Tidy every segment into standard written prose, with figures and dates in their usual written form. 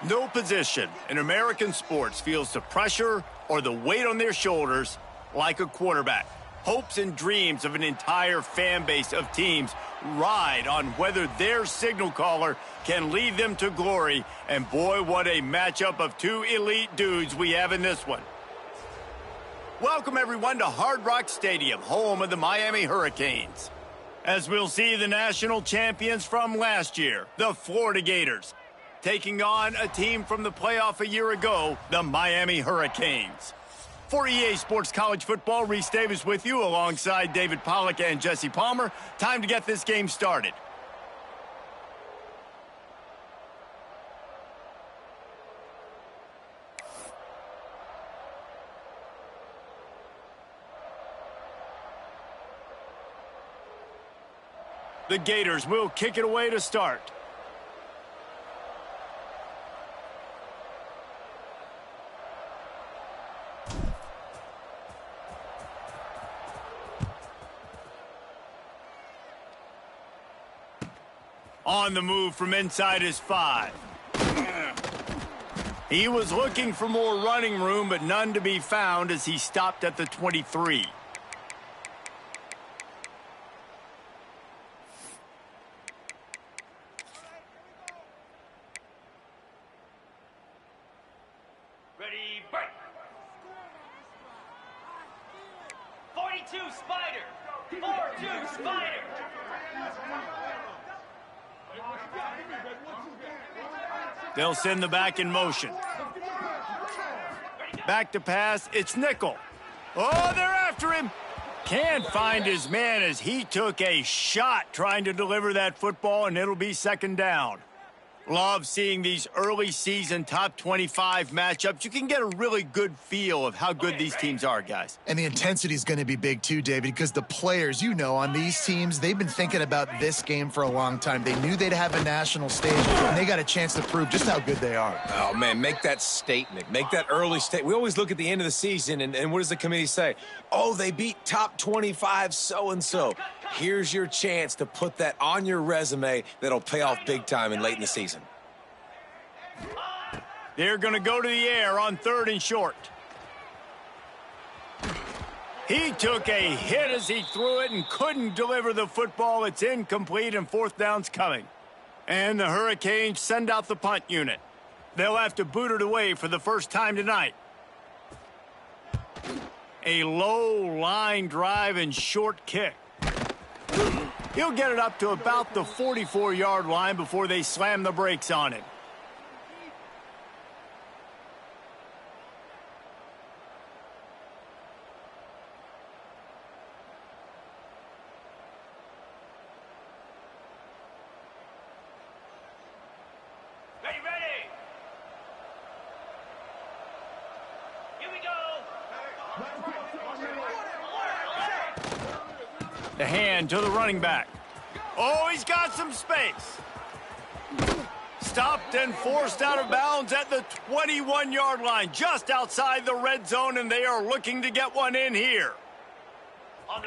No position in American sports feels the pressure or the weight on their shoulders like a quarterback. Hopes and dreams of an entire fan base of teams ride on whether their signal caller can lead them to glory. And boy, what a matchup of two elite dudes we have in this one. Welcome, everyone, to Hard Rock Stadium, home of the Miami Hurricanes. As we'll see the national champions from last year, the Florida Gators, taking on a team from the playoff a year ago, the Miami Hurricanes. For EA Sports College Football, Reese Davis with you alongside David Pollack and Jesse Palmer. Time to get this game started. The Gators will kick it away to start. On the move from inside his 5. He was looking for more running room, but none to be found as he stopped at the 23. Ready, break. 42 Spider. 4-2 Spider. They'll send the back in motion. Back to pass. It's Nickel. Oh, they're after him. Can't find his man as he took a shot trying to deliver that football, and it'll be second down. Love seeing these early season top 25 matchups. You can get a really good feel of how good these teams are, guys. And the intensity is going to be big too, David, because the players, on these teams, they've been thinking about this game for a long time. They knew they'd have a national stage, and they got a chance to prove just how good they are. Oh, man, make that statement. Make that early statement. We always look at the end of the season, and what does the committee say? Oh, they beat top 25 so-and-so. Here's your chance to put that on your resume that'll pay off big time and late in the season. They're going to go to the air on 3rd and short. He took a hit as he threw it and couldn't deliver the football. It's incomplete, and 4th down's coming. And the Hurricanes send out the punt unit. They'll have to boot it away for the first time tonight. A low line drive and short kick. He'll get it up to about the 44-yard line before they slam the brakes on it. Ready. Here we go. The hand to the running back. Oh, he's got some space. Stopped and forced out of bounds at the 21-yard line, just outside the red zone, and they are looking to get one in here.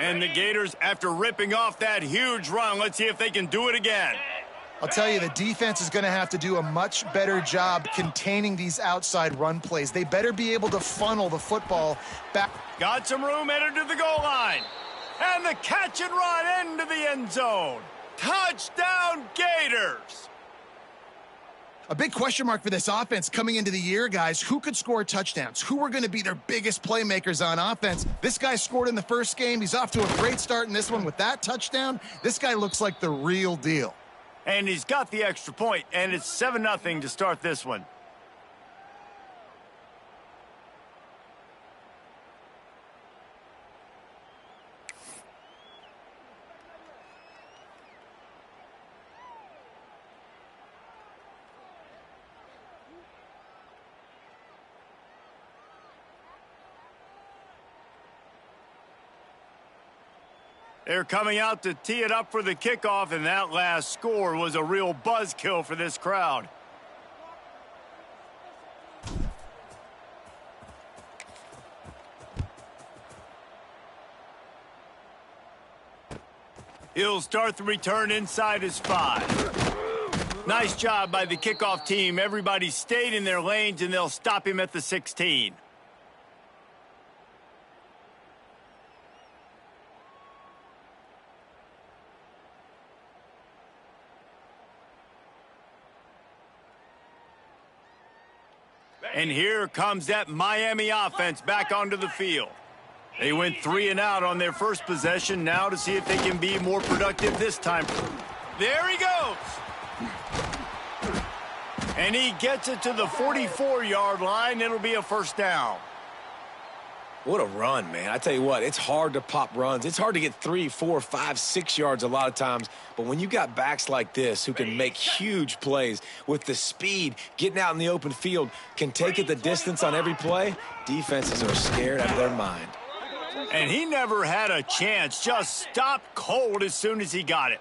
And the Gators, after ripping off that huge run, let's see if they can do it again. I'll tell you, the defense is going to have to do a much better job containing these outside run plays. They better be able to funnel the football back. Got some room, headed to the goal line. And the catch and run into the end zone. Touchdown, Gators! A big question mark for this offense coming into the year, guys. Who could score touchdowns? Who are going to be their biggest playmakers on offense? This guy scored in the first game. He's off to a great start in this one with that touchdown. This guy looks like the real deal. And he's got the extra point, and it's 7-0 to start this one. They're coming out to tee it up for the kickoff, and that last score was a real buzzkill for this crowd. He'll start the return inside his 5. Nice job by the kickoff team. Everybody stayed in their lanes, and they'll stop him at the 16. And here comes that Miami offense back onto the field. They went 3 and out on their first possession. Now to see if they can be more productive this time. There he goes. And he gets it to the 44-yard line. It'll be a first down. What a run, man. I tell you what, it's hard to pop runs. It's hard to get 3, 4, 5, 6 yards a lot of times. But when you got backs like this who can make huge plays with the speed, getting out in the open field, can take it the distance on every play, defenses are scared out of their mind. And he never had a chance. Just stopped cold as soon as he got it.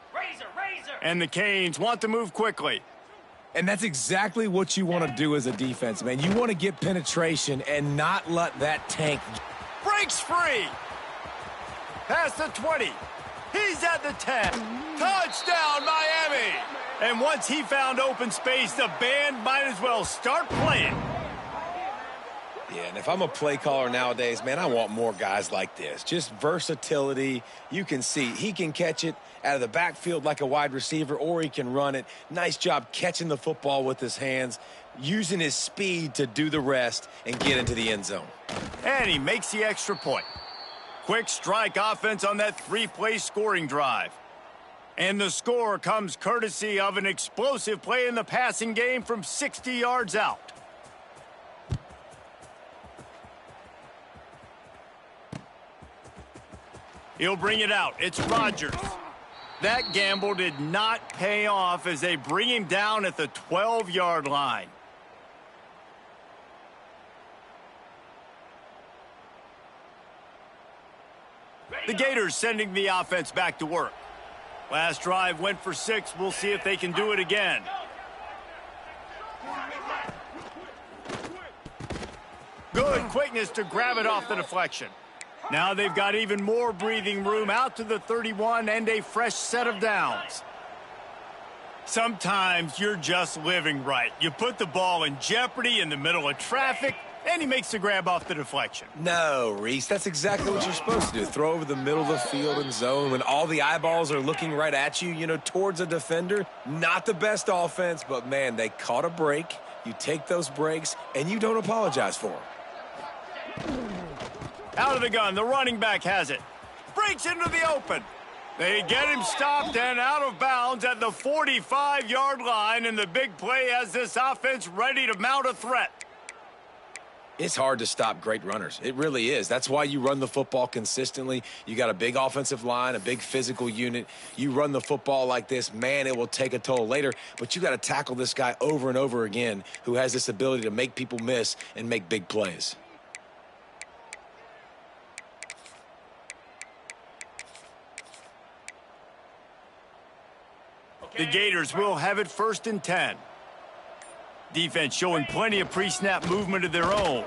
And the Canes want to move quickly. And that's exactly what you want to do as a defense, man. You want to get penetration and not let that tank. Breaks free. Past the 20. He's at the 10. Touchdown, Miami. And once he found open space, the band might as well start playing. Yeah, and if I'm a play caller nowadays, man, I want more guys like this. Just versatility. You can see he can catch it out of the backfield like a wide receiver, or he can run it. Nice job catching the football with his hands, using his speed to do the rest and get into the end zone. And he makes the extra point. Quick strike offense on that 3-play scoring drive. And the score comes courtesy of an explosive play in the passing game from 60 yards out. He'll bring it out. It's Rodgers. That gamble did not pay off as they bring him down at the 12-yard line. The Gators sending the offense back to work. Last drive went for 6. We'll see if they can do it again. Good quickness to grab it off the deflection. Now they've got even more breathing room out to the 31 and a fresh set of downs. Sometimes you're just living right. You put the ball in jeopardy in the middle of traffic, and he makes the grab off the deflection. No, Reese, that's exactly what you're supposed to do. Throw over the middle of the field and zone when all the eyeballs are looking right at you, towards a defender. Not the best offense, but, man, they caught a break. You take those breaks, and you don't apologize for them. Out of the gun, the running back has it. Breaks into the open. They get him stopped and out of bounds at the 45-yard line, and the big play has this offense ready to mount a threat. It's hard to stop great runners. It really is. That's why you run the football consistently. You got a big offensive line, a big physical unit. You run the football like this, man, it will take a toll later. But you got to tackle this guy over and over again who has this ability to make people miss and make big plays. The Gators will have it 1st and 10. Defense showing plenty of pre-snap movement of their own.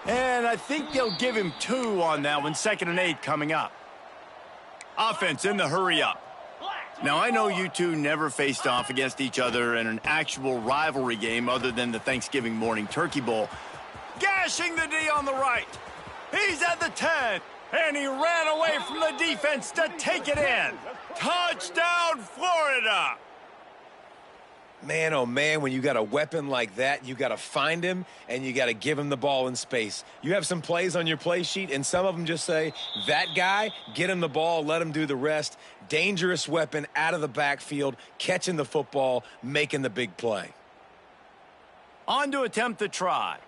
And I think they'll give him 2 on that one. 2nd and 8 coming up. Offense in the hurry up. Now, I know you two never faced off against each other in an actual rivalry game other than the Thanksgiving morning Turkey Bowl. Gashing the D on the right. He's at the 10. And he ran away from the defense to take it in. Touchdown, Florida! Man, oh man, when you got a weapon like that, you got to find him and you got to give him the ball in space. You have some plays on your play sheet, and some of them just say, that guy, get him the ball, let him do the rest. Dangerous weapon out of the backfield, catching the football, making the big play. On to attempt the try.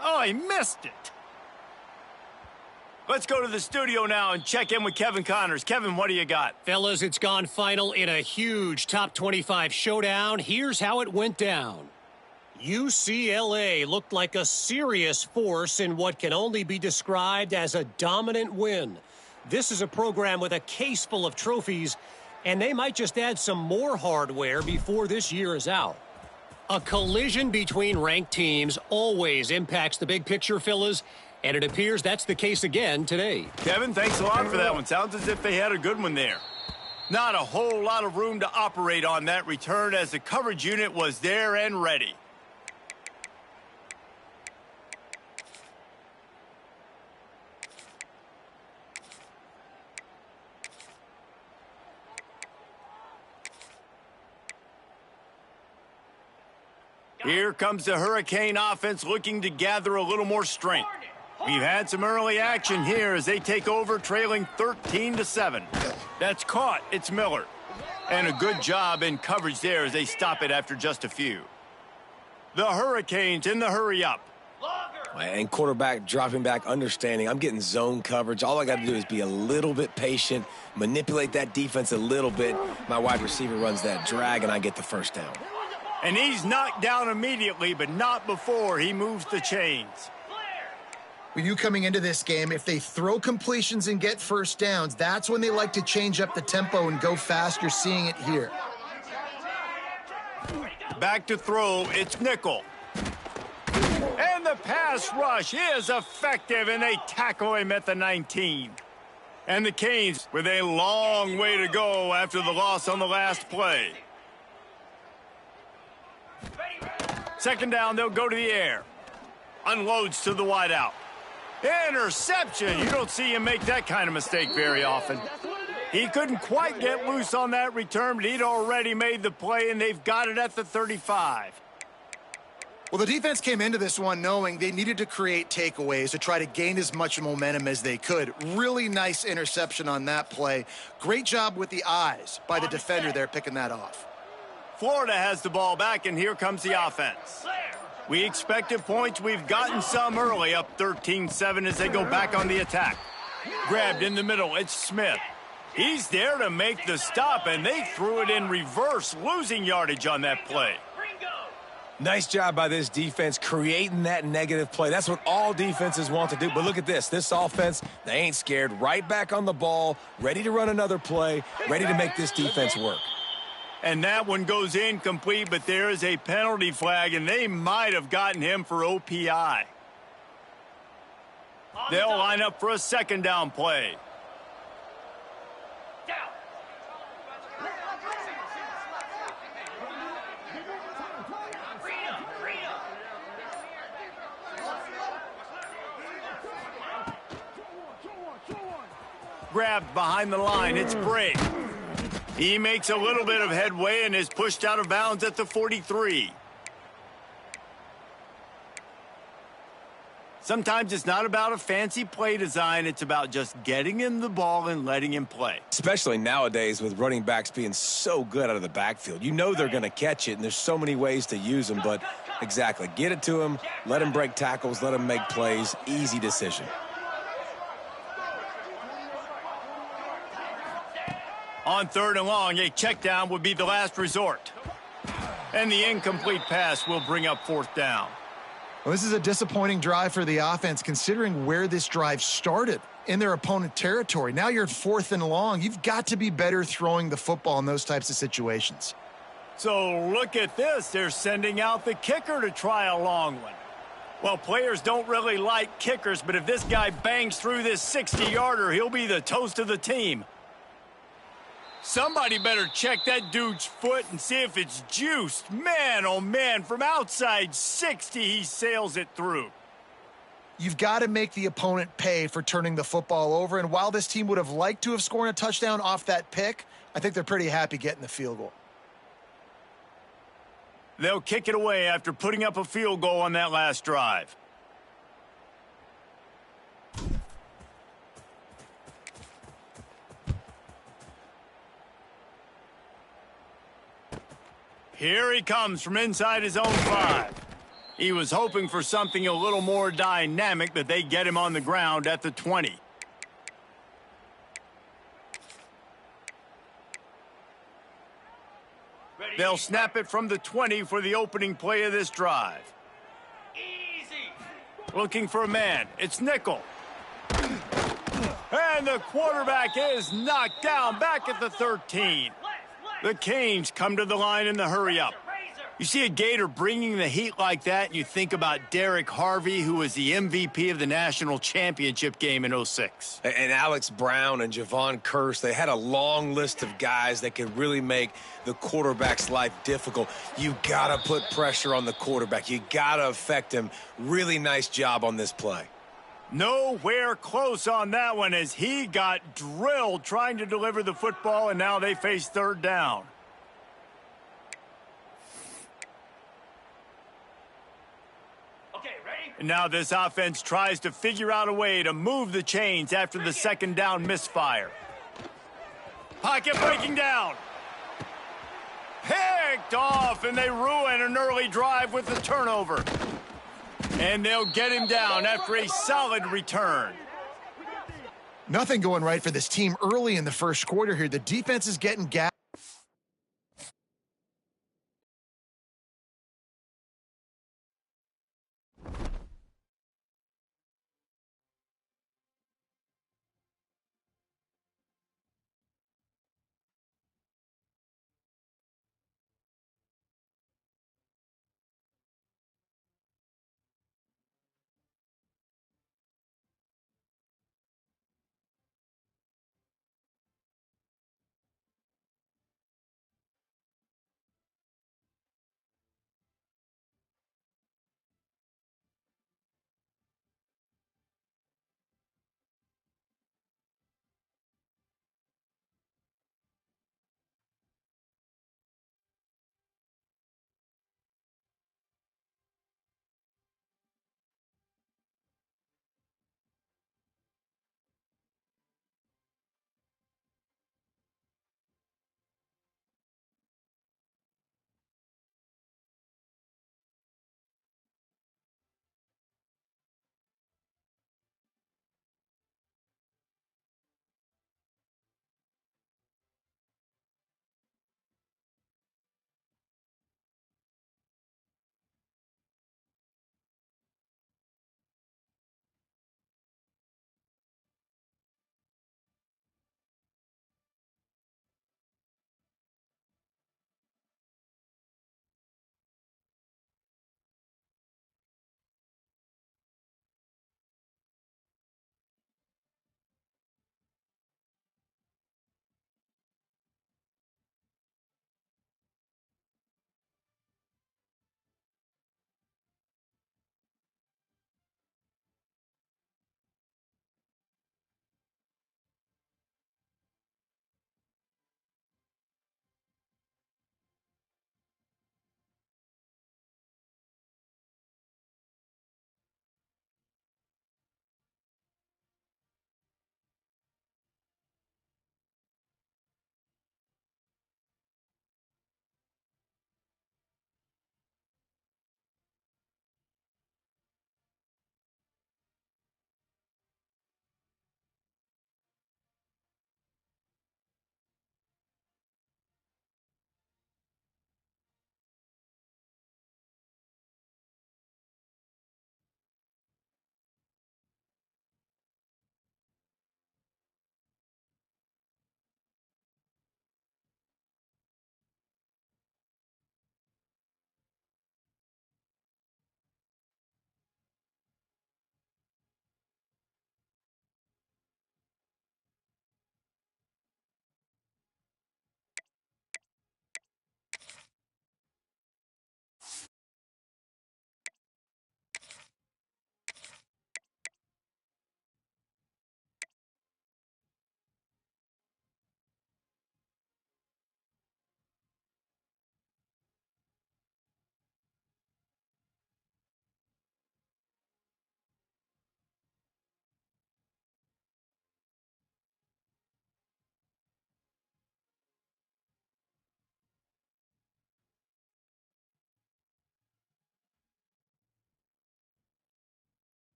Oh, he missed it. Let's go to the studio now and check in with Kevin Connors. Kevin, what do you got? Fellas, it's gone final in a huge top 25 showdown. Here's how it went down. UCLA looked like a serious force in what can only be described as a dominant win. This is a program with a case full of trophies, and they might just add some more hardware before this year is out. A collision between ranked teams always impacts the big picture, fellas, and it appears that's the case again today. Kevin, thanks a lot for that one. Sounds as if they had a good one there. Not a whole lot of room to operate on that return as the coverage unit was there and ready. Here comes the Hurricane offense looking to gather a little more strength. We've had some early action here as they take over trailing 13-7. That's caught. It's Miller. And a good job in coverage there as they stop it after just a few. The Hurricanes in the hurry up. And quarterback dropping back, understanding I'm getting zone coverage. All I got to do is be a little bit patient, manipulate that defense a little bit. My wide receiver runs that drag, and I get the first down. And he's knocked down immediately, but not before he moves the chains. With you coming into this game, if they throw completions and get first downs, that's when they like to change up the tempo and go fast. You're seeing it here. Back to throw, it's Nickel. And the pass rush is effective, and they tackle him at the 19. And the Canes with a long way to go after the loss on the last play. Second down, they'll go to the air. Unloads to the wideout. Interception. You don't see him make that kind of mistake very often. He couldn't quite get loose on that return, but he'd already made the play, and they've got it at the 35. Well, the defense came into this one knowing they needed to create takeaways to try to gain as much momentum as they could. Really nice interception on that play. Great job with the eyes by the defender there picking that off. Florida has the ball back, and here comes the offense. We expected points. We've gotten some early, up 13-7 as they go back on the attack. Grabbed in the middle. It's Smith. He's there to make the stop, and they threw it in reverse, losing yardage on that play. Nice job by this defense creating that negative play. That's what all defenses want to do. But look at this. This offense, they ain't scared. Right back on the ball, ready to run another play, ready to make this defense work. And that one goes incomplete, but there is a penalty flag, and they might have gotten him for OPI. They'll line up for a second down play. Grabbed behind the line. It's Bray. He makes a little bit of headway and is pushed out of bounds at the 43. Sometimes it's not about a fancy play design. It's about just getting him the ball and letting him play. Especially nowadays with running backs being so good out of the backfield. You know they're going to catch it, and there's so many ways to use them. But exactly, get it to him, let him break tackles, let him make plays. Easy decision. On third and long, a check down would be the last resort. And the incomplete pass will bring up fourth down. Well, this is a disappointing drive for the offense considering where this drive started in their opponent territory. Now you're at fourth and long. You've got to be better throwing the football in those types of situations. So look at this. They're sending out the kicker to try a long one. Well, players don't really like kickers, but if this guy bangs through this 60-yarder, he'll be the toast of the team. Somebody better check that dude's foot and see if it's juiced. Man, oh man, from outside 60, he sails it through. You've got to make the opponent pay for turning the football over, and while this team would have liked to have scored a touchdown off that pick, I think they're pretty happy getting the field goal. They'll kick it away after putting up a field goal on that last drive. Here he comes from inside his own 5. He was hoping for something a little more dynamic, but they get him on the ground at the 20. They'll snap it from the 20 for the opening play of this drive. Easy. Looking for a man. It's Nickel. And the quarterback is knocked down back at the 13. The Canes come to the line in the hurry up. You see a Gator bringing the heat like that, and you think about Derek Harvey, who was the MVP of the national championship game in '06. And Alex Brown and Javon Curse, they had a long list of guys that could really make the quarterback's life difficult. You got to put pressure on the quarterback. You got to affect him. Really nice job on this play. Nowhere close on that one as he got drilled trying to deliver the football, and now they face third down. And now this offense tries to figure out a way to move the chains after the second down misfire. Pocket breaking down. Picked off, and they ruin an early drive with the turnover. And they'll get him down after a solid return. Nothing going right for this team early in the first quarter here. The defense is getting gassed.